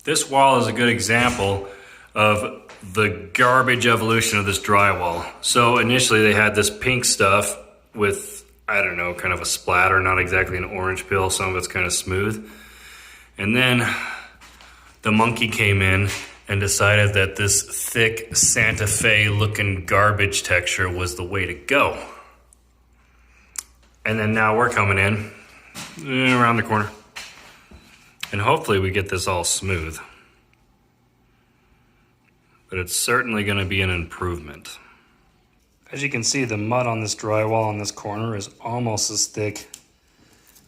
This wall is a good example of the garbage evolution of this drywall. So initially they had this pink stuff with, I don't know, kind of a splatter, not exactly an orange peel, some of it's kind of smooth. And then the monkey came in and decided that this thick Santa Fe looking garbage texture was the way to go. And then now we're coming in around the corner. And hopefully we get this all smooth. But it's certainly going to be an improvement. As you can see, the mud on this drywall in this corner is almost as thick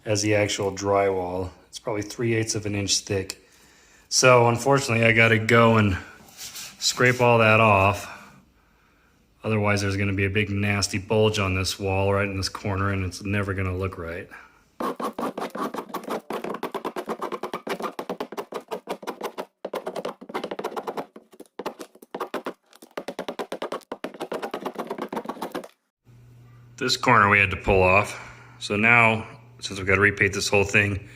as the actual drywall. It's probably 3/8 of an inch thick. So unfortunately I got to go and scrape all that off. Otherwise there's going to be a big nasty bulge on this wall right in this corner, and it's never going to look right. This corner we had to pull off. So now, since we've got to repaint this whole thing,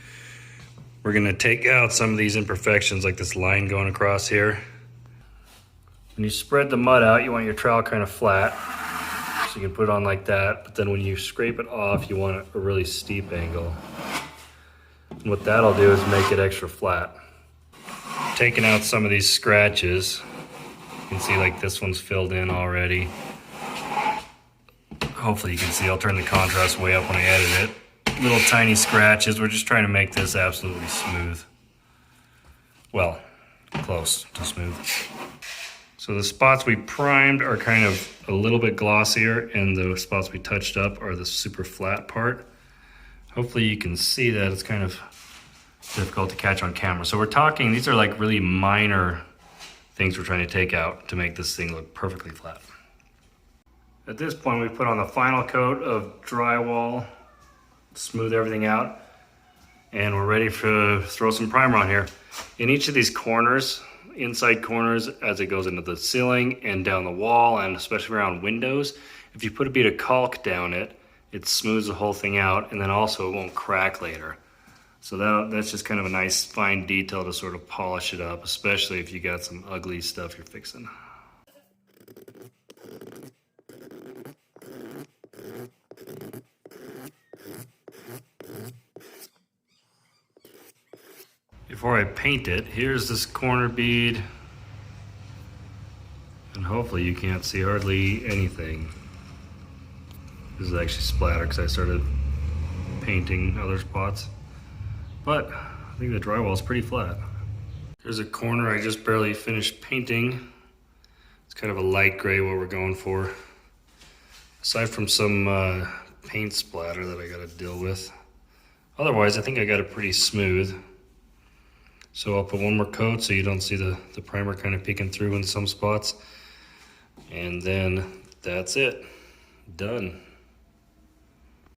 we're gonna take out some of these imperfections, like this line going across here. When you spread the mud out, you want your trowel kind of flat, so you can put it on like that. But then when you scrape it off, you want a really steep angle. And what that'll do is make it extra flat. Taking out some of these scratches, you can see like this one's filled in already. Hopefully you can see, I'll turn the contrast way up when I edit it. Little tiny scratches, we're just trying to make this absolutely smooth. Well, close to smooth. So the spots we primed are kind of a little bit glossier, and the spots we touched up are the super flat part. Hopefully you can see that. It's kind of difficult to catch on camera. So we're talking, these are like really minor things we're trying to take out to make this thing look perfectly flat. At this point, we put on the final coat of drywall, smooth everything out, and we're ready to throw some primer on here. In each of these corners, inside corners, as it goes into the ceiling and down the wall, and especially around windows, if you put a bead of caulk down it, it smooths the whole thing out, and then also it won't crack later. So that's just kind of a nice fine detail to sort of polish it up, especially if you got some ugly stuff you're fixing. Before I paint it, here's this corner bead, and hopefully you can't see hardly anything. This is actually splatter because I started painting other spots, but I think the drywall is pretty flat. Here's a corner I just barely finished painting. It's kind of a light gray, what we're going for. Aside from some paint splatter that I got to deal with. Otherwise, I think I got it pretty smooth. So I'll put one more coat so you don't see the primer kind of peeking through in some spots. And then that's it. Done.